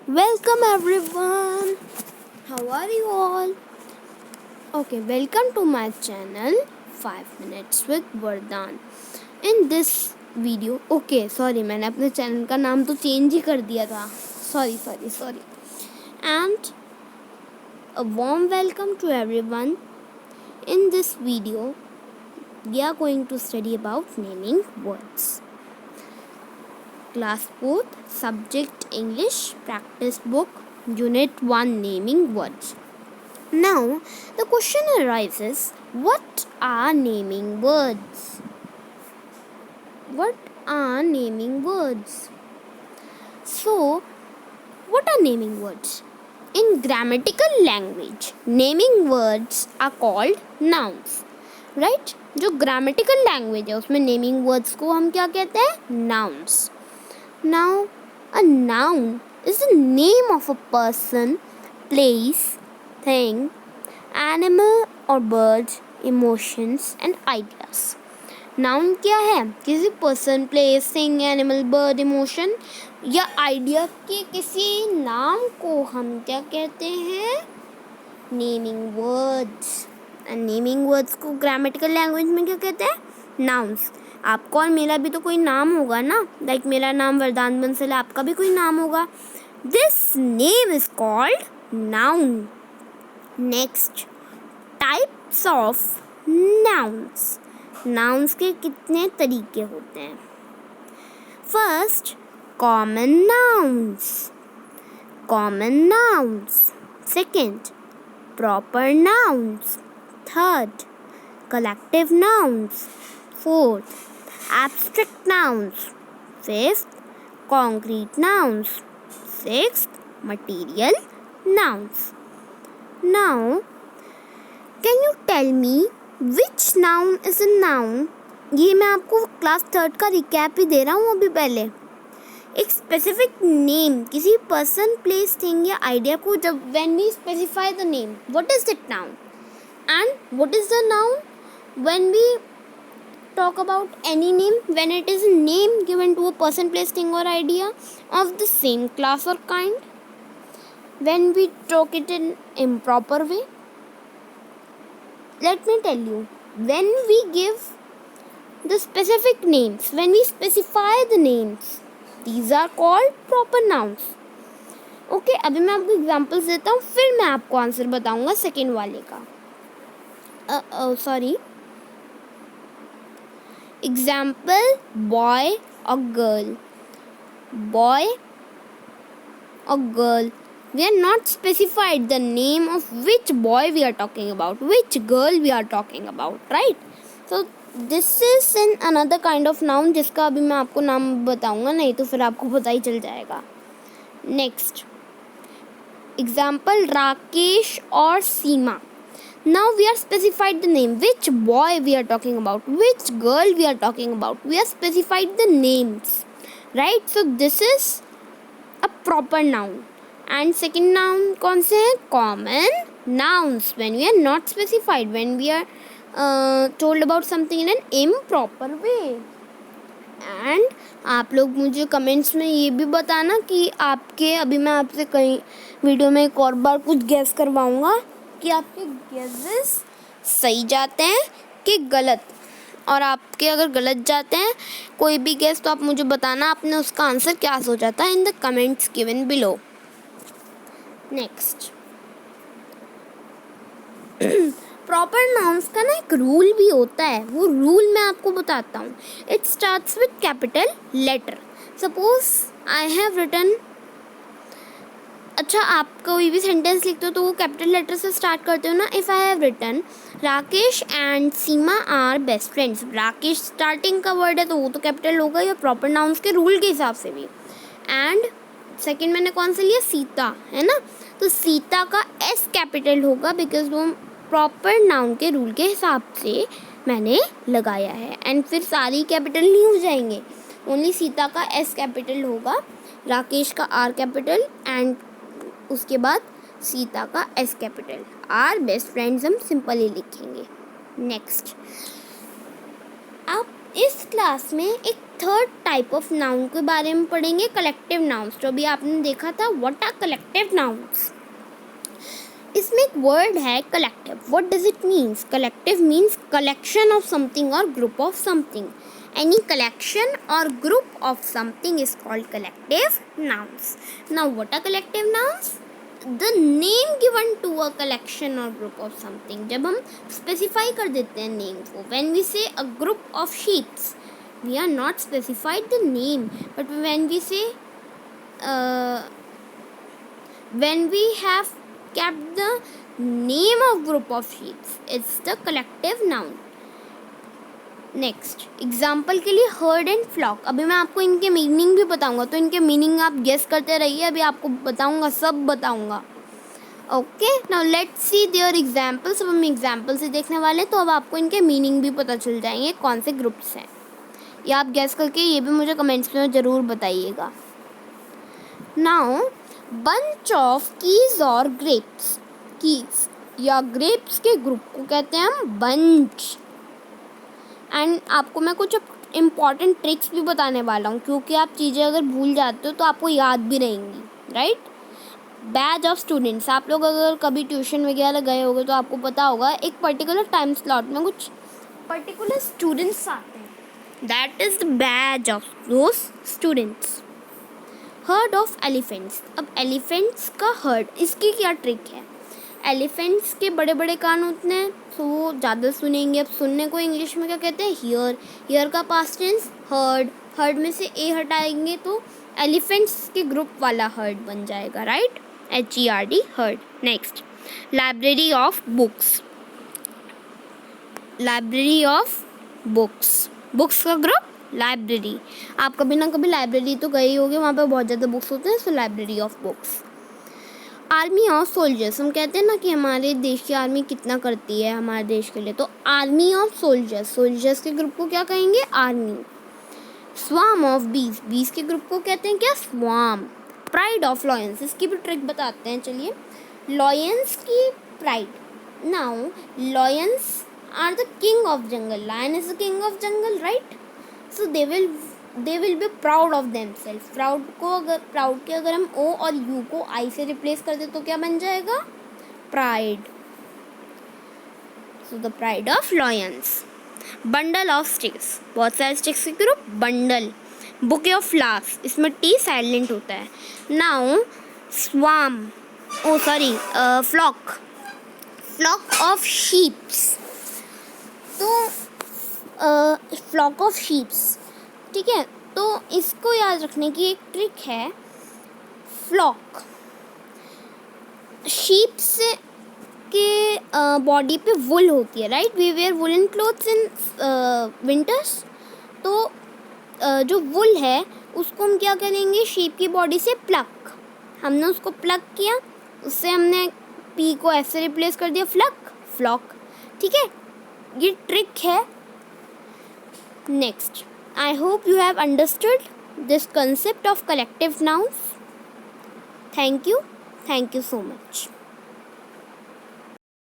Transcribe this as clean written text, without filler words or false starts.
Welcome everyone. How are you all? Okay, welcome to my channel 5 minutes with Vardhan. In this video, sorry मैंने अपने channel का नाम तो change ही कर दिया था. Sorry. And a warm welcome to everyone. In this video, we are going to study about naming words. Class 4th, Subject English, Practice Book, Unit 1, Naming Words. Now, the question arises, what are naming words? What are naming words? So, what are naming words? In grammatical language, naming words are called nouns. Right? जो grammatical language है उसमें naming words को हम क्या कहते हैं? Nouns. Now, a noun is the name of a person, place, thing, animal or bird, emotions and ideas. Noun क्या है? किसी person, place, thing, animal, bird, emotion या idea के किसी नाम को हम क्या कहते हैं? Naming words. And naming words को grammatical language में क्या कहते हैं? Nouns. आपका और मेरा भी तो कोई नाम होगा ना, लाइक मेरा नाम वरदान बंसल है, आपका भी कोई नाम होगा. This name is called noun. Next, types of nouns. Nouns के कितने तरीके होते हैं? First, common nouns. Second, proper nouns. Third, collective nouns. Fourth, abstract nouns. Fifth, concrete nouns. Sixth, material nouns. Now, can you tell me which noun is a noun? ये मैं आपको class 3 का recap ही दे रहा हूँ अभी पहले. एक स्पेसिफिक नेम किसी पर्सन, प्लेस, थिंग या आइडिया को जब when we specify the name, what is that noun? And what is the noun when we talk about any name? When it is a name given to a person, place, thing or idea of the same class or kind. When we talk it in improper way, let me tell you, when we give the specific names, when we specify the names, these are called proper nouns. Okay, अभी मैं आपको examples देता हूँ, फिर मैं आपको answer बताऊंगा second वाले का. Example, boy or girl. Boy or girl. We are not specified the name of which boy we are talking about, which girl we are talking about, right? So this is in another kind of noun जिसका अभी मैं आपको नाम बताऊंगा, नहीं तो फिर आपको पता ही चल जाएगा. Next, example, Rakesh or Seema. Now we are specified the name, which boy we are talking about, which girl we are talking about. We are specified the names, right? So this is a proper noun. And second noun कौन से हैं? Common nouns. When we are not specified, when we are told about something in an improper way. And आप लोग मुझे comments में ये भी बताना कि आपके, अभी मैं आपसे कहीं वीडियो में एक और बार कुछ गैस करवाऊँगा कि आपके गेसेस सही जाते हैं कि गलत. और आपके अगर गलत जाते हैं कोई भी गेस, तो आप मुझे बताना आपने उसका आंसर क्या सोचा था in the comments given below. Next, proper nouns का ना एक रूल भी होता है, वो रूल मैं आपको बताता हूँ. It starts with capital letter. Suppose I have written, अच्छा आप कोई भी सेंटेंस लिखते हो तो वो कैपिटल लेटर से स्टार्ट करते हो ना. If I have written Rakesh and Seema are best friends. Rakesh starting का वर्ड है तो वो तो कैपिटल होगा या प्रॉपर नाउन्स के रूल के हिसाब से भी. एंड सेकंड मैंने कौन सा लिया? सीता, है ना. तो सीता का एस कैपिटल होगा बिकॉज वो प्रॉपर नाउन के रूल के हिसाब से मैंने लगाया है. एंड फिर सारी कैपिटल नहीं हो जाएंगे, ओनली सीता का एस कैपिटल होगा, राकेश का आर कैपिटल एंड उसके बाद सीता का S capital. Are best friends हम सिंपल ही लिखेंगे. नेक्स्ट, आप इस क्लास में एक थर्ड टाइप ऑफ नाउन के बारे में पढ़ेंगे, कलेक्टिव नाउन्स। जो भी आपने देखा था, व्हाट आर कलेक्टिव नाउन्स। इसमें एक वर्ड है collective. What does it means? Collective means collection of something और group of something. Any collection or group of something is called collective nouns. Now, what are collective nouns? The name given to a collection or group of something. जब हम specify कर देते हैं name को, when we say a group of sheep, we are not specified the name, but when we say when we have kept the name of group of sheep, it's the collective noun. Next example के लिए heard and flock. अभी मैं आपको इनके meaning भी बताऊंगा, तो इनके मीनिंग आप गेस करते रहिए। अभी आपको बताऊंगा, सब बताऊंगा। Okay, now let's see there examples. अब हम एग्जाम्पल से देखने वाले हैं, तो अब आपको इनके मीनिंग भी पता चल जाएंगे कौन से ग्रुप्स हैं। या आप गेस करके ये भी मुझे कमेंट्स में ज़रूर बताइएगा। नाउ बंच ऑफ कीज और ग्रेप्स। कीज या ग्रेप्स के ग्रुप को कहते हैं हम बंच। एंड आपको मैं कुछ इम्पॉर्टेंट ट्रिक्स भी बताने वाला हूँ, क्योंकि आप चीज़ें अगर भूल जाते हो तो आपको याद भी रहेंगी, राइट। Batch of students. आप लोग अगर कभी ट्यूशन वगैरह गए होंगे तो आपको पता होगा, एक पर्टिकुलर टाइम स्लॉट में कुछ पर्टिकुलर स्टूडेंट्स आते हैं, that is the batch of those students. Heard of elephants. अब एलिफेंट्स का हर्ड, इसकी क्या ट्रिक है? एलिफेंट्स के बड़े बड़े कान होते हैं, तो वो ज़्यादा सुनेंगे। अब सुनने को इंग्लिश में क्या कहते हैं? हियर। हियर का पास्ट टेंस हर्ड। हर्ड में से ए हटाएंगे तो एलिफेंट्स के ग्रुप वाला हर्ड बन जाएगा, right. HERD, heard. Next, library of books. Library of books, books का ग्रुप लाइब्रेरी। आप कभी ना कभी लाइब्रेरी तो गए ही होंगे, वहाँ पे बहुत ज़्यादा बुक्स होते हैं, so library of books. Army of soldiers. हम कहते हैं ना कि हमारे देश की आर्मी कितना करती है हमारे देश के लिए, तो आर्मी ऑफ सोल्जर्स। सोल्जर्स के ग्रुप को क्या कहेंगे? आर्मी। स्वाम ऑफ बीज। बीज के ग्रुप को कहते हैं क्या? स्वाम। Pride of lions. इसकी भी ट्रिक बताते हैं, चलिए। लॉयंस की pride. Now lions are the king of jungle. Lion is the king of jungle, right. So they will be proud of themselves. Proud के अगर हम ओ और यू को आई से रिप्लेस कर दे तो क्या बन जाएगा? Pride. So the pride of lions. Bundle of sticks. बहुत सारे स्टिक्स के group bundle. Bouquet of flowers, इसमें टी साइलेंट होता है। Now swarm, oh sorry, flock. Flock of sheeps. तो फ्लॉक ऑफ शीप्स, ठीक है। तो इसको याद रखने की एक ट्रिक है। फ्लॉक, शीप से के बॉडी पे वुल होती है, right. We wear woollen clothes in winters. तो जो वुल है उसको हम क्या करेंगे? शीप की बॉडी से प्लक। हमने उसको प्लक किया, उससे हमने पी को एफ से रिप्लेस कर दिया, फ्लक, फ्लॉक, ठीक है। ये ट्रिक है। Next, I hope you have understood this concept of collective nouns. Thank you so much.